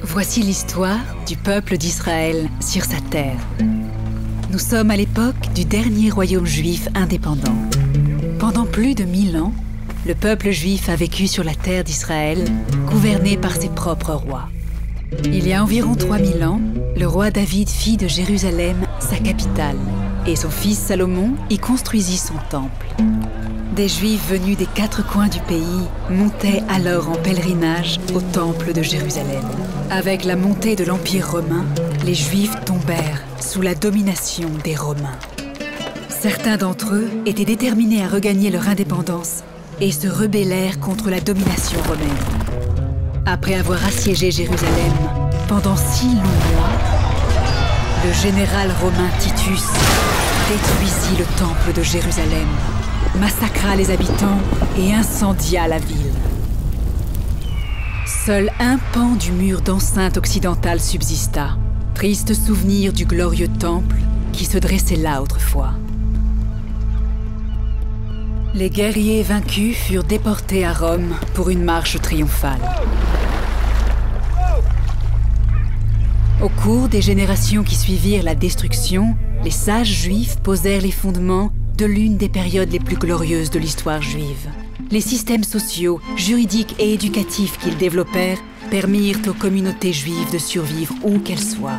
Voici l'histoire du peuple d'Israël sur sa terre. Nous sommes à l'époque du dernier royaume juif indépendant. Pendant plus de 1000 ans, le peuple juif a vécu sur la terre d'Israël, gouverné par ses propres rois. Il y a environ 3000 ans, le roi David fit de Jérusalem sa capitale, et son fils Salomon y construisit son temple. Des Juifs venus des 4 coins du pays montaient alors en pèlerinage au temple de Jérusalem. Avec la montée de l'Empire romain, les Juifs tombèrent sous la domination des Romains. Certains d'entre eux étaient déterminés à regagner leur indépendance et se rebellèrent contre la domination romaine. Après avoir assiégé Jérusalem pendant 6 longs mois, le général romain Titus détruisit le temple de Jérusalem, massacra les habitants et incendia la ville. Seul un pan du mur d'enceinte occidentale subsista, triste souvenir du glorieux temple qui se dressait là autrefois. Les guerriers vaincus furent déportés à Rome pour une marche triomphale. Au cours des générations qui suivirent la destruction, les sages juifs posèrent les fondements de l'une des périodes les plus glorieuses de l'histoire juive. Les systèmes sociaux, juridiques et éducatifs qu'ils développèrent permirent aux communautés juives de survivre où qu'elles soient.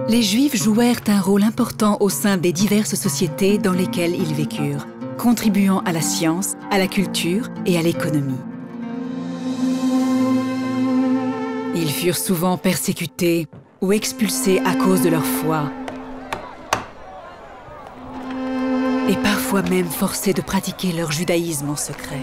Les Juifs jouèrent un rôle important au sein des diverses sociétés dans lesquelles ils vécurent, contribuant à la science, à la culture et à l'économie. Ils furent souvent persécutés ou expulsés à cause de leur foi, et parfois même forcés de pratiquer leur judaïsme en secret.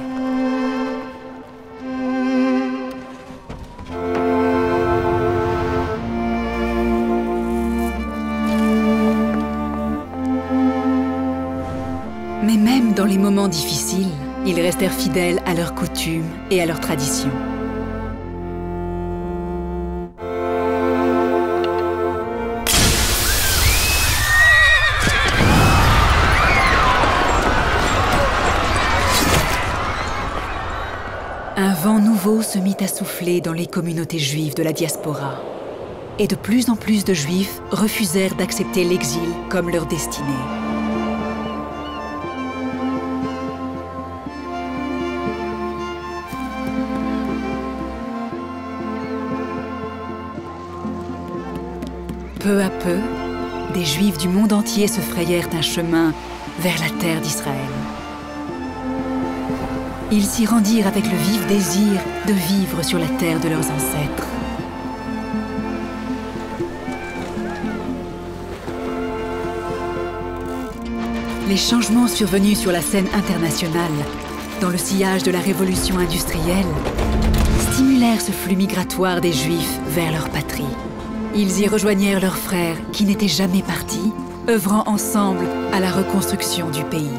Mais même dans les moments difficiles, ils restèrent fidèles à leurs coutumes et à leurs traditions. Un vent nouveau se mit à souffler dans les communautés juives de la diaspora. Et de plus en plus de Juifs refusèrent d'accepter l'exil comme leur destinée. Peu à peu, des Juifs du monde entier se frayèrent un chemin vers la terre d'Israël. Ils s'y rendirent avec le vif désir de vivre sur la terre de leurs ancêtres. Les changements survenus sur la scène internationale, dans le sillage de la révolution industrielle, stimulèrent ce flux migratoire des Juifs vers leur patrie. Ils y rejoignèrent leurs frères qui n'étaient jamais partis, œuvrant ensemble à la reconstruction du pays.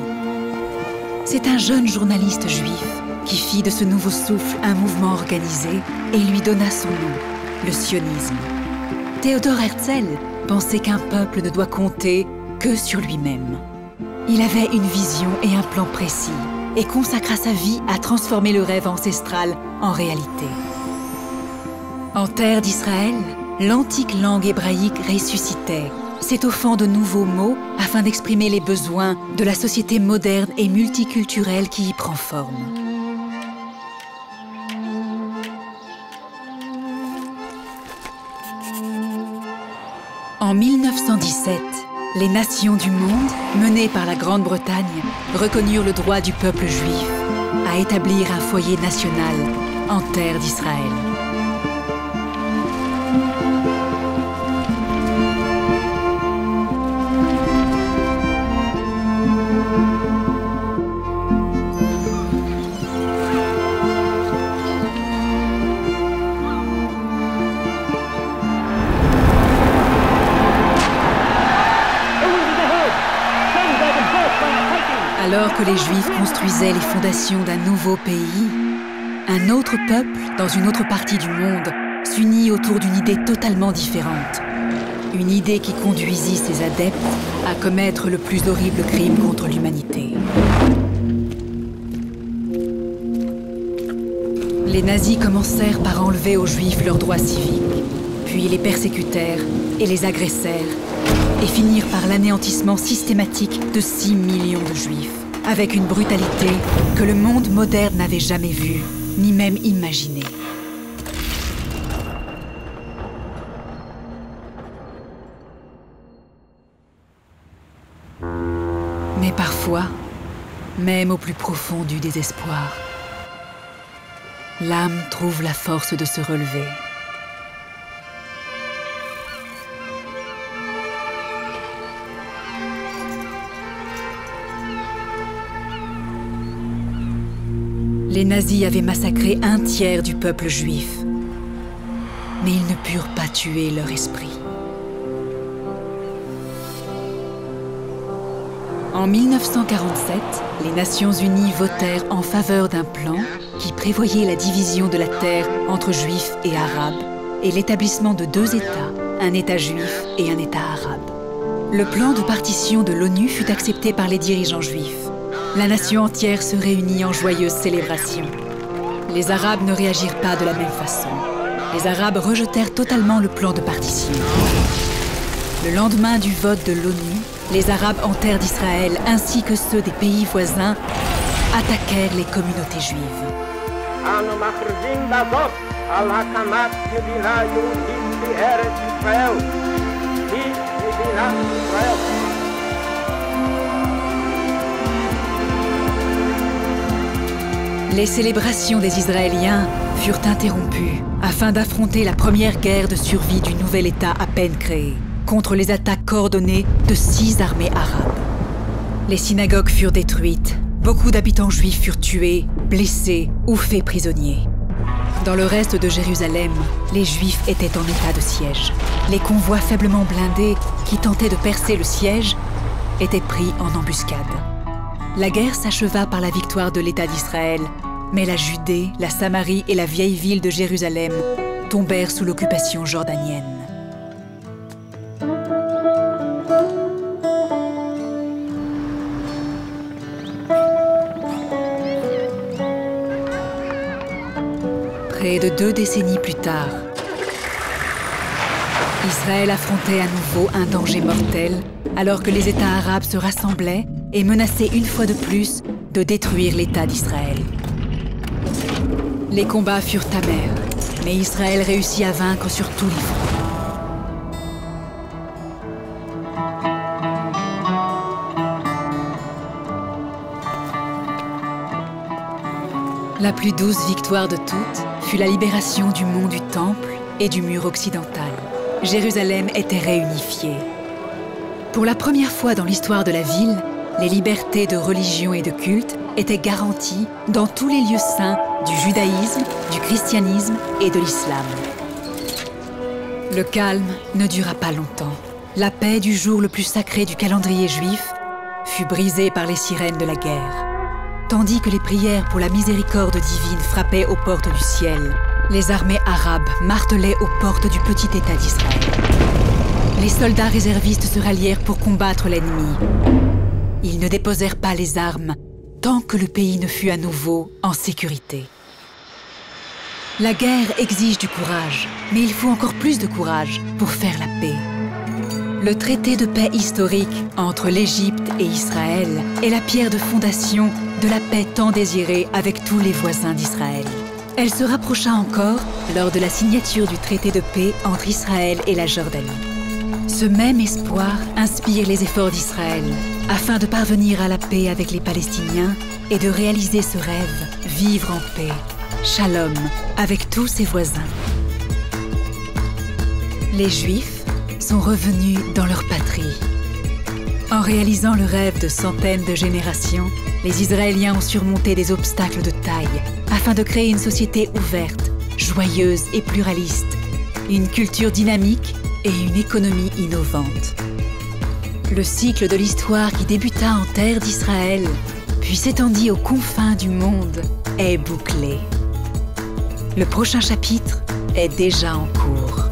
C'est un jeune journaliste juif qui fit de ce nouveau souffle un mouvement organisé et lui donna son nom, le sionisme. Théodore Herzl pensait qu'un peuple ne doit compter que sur lui-même. Il avait une vision et un plan précis et consacra sa vie à transformer le rêve ancestral en réalité. En terre d'Israël, l'antique langue hébraïque ressuscitait, s'étoffant de nouveaux mots afin d'exprimer les besoins de la société moderne et multiculturelle qui y prend forme. En 1917, les nations du monde, menées par la Grande-Bretagne, reconnurent le droit du peuple juif à établir un foyer national en terre d'Israël. Alors que les Juifs construisaient les fondations d'un nouveau pays, un autre peuple, dans une autre partie du monde, s'unit autour d'une idée totalement différente. Une idée qui conduisit ses adeptes à commettre le plus horrible crime contre l'humanité. Les nazis commencèrent par enlever aux Juifs leurs droits civiques, puis les persécutèrent et les agressèrent, et finirent par l'anéantissement systématique de 6 millions de Juifs, avec une brutalité que le monde moderne n'avait jamais vue, ni même imaginée. Mais parfois, même au plus profond du désespoir, l'âme trouve la force de se relever. Les nazis avaient massacré un tiers du peuple juif, mais ils ne purent pas tuer leur esprit. En 1947, les Nations Unies votèrent en faveur d'un plan qui prévoyait la division de la terre entre Juifs et Arabes et l'établissement de 2 États, un État juif et un État arabe. Le plan de partition de l'ONU fut accepté par les dirigeants juifs. La nation entière se réunit en joyeuse célébration. Les Arabes ne réagirent pas de la même façon. Les Arabes rejetèrent totalement le plan de partition. Le lendemain du vote de l'ONU, les Arabes en terre d'Israël ainsi que ceux des pays voisins attaquèrent les communautés juives. Les célébrations des Israéliens furent interrompues afin d'affronter la première guerre de survie du nouvel État à peine créé, contre les attaques coordonnées de 6 armées arabes. Les synagogues furent détruites, beaucoup d'habitants juifs furent tués, blessés ou faits prisonniers. Dans le reste de Jérusalem, les Juifs étaient en état de siège. Les convois faiblement blindés qui tentaient de percer le siège étaient pris en embuscade. La guerre s'acheva par la victoire de l'État d'Israël, mais la Judée, la Samarie et la vieille ville de Jérusalem tombèrent sous l'occupation jordanienne. Près de 2 décennies plus tard, Israël affrontait à nouveau un danger mortel alors que les États arabes se rassemblaient et menaçaient une fois de plus de détruire l'État d'Israël. Les combats furent amers, mais Israël réussit à vaincre sur tous les fronts. La plus douce victoire de toutes fut la libération du mont du Temple et du mur occidental. Jérusalem était réunifiée. Pour la première fois dans l'histoire de la ville, les libertés de religion et de culte étaient garanties dans tous les lieux saints du judaïsme, du christianisme et de l'islam. Le calme ne dura pas longtemps. La paix du jour le plus sacré du calendrier juif fut brisée par les sirènes de la guerre. Tandis que les prières pour la miséricorde divine frappaient aux portes du ciel, les armées arabes martelaient aux portes du petit État d'Israël. Les soldats réservistes se rallièrent pour combattre l'ennemi. Ils ne déposèrent pas les armes tant que le pays ne fut à nouveau en sécurité. La guerre exige du courage, mais il faut encore plus de courage pour faire la paix. Le traité de paix historique entre l'Égypte et Israël est la pierre de fondation de la paix tant désirée avec tous les voisins d'Israël. Elle se rapprocha encore lors de la signature du traité de paix entre Israël et la Jordanie. Ce même espoir inspire les efforts d'Israël afin de parvenir à la paix avec les Palestiniens et de réaliser ce rêve, vivre en paix, shalom, avec tous ses voisins. Les Juifs sont revenus dans leur patrie. En réalisant le rêve de centaines de générations, les Israéliens ont surmonté des obstacles de taille afin de créer une société ouverte, joyeuse et pluraliste, une culture dynamique et une économie innovante. Le cycle de l'histoire qui débuta en terre d'Israël, puis s'étendit aux confins du monde, est bouclé. Le prochain chapitre est déjà en cours.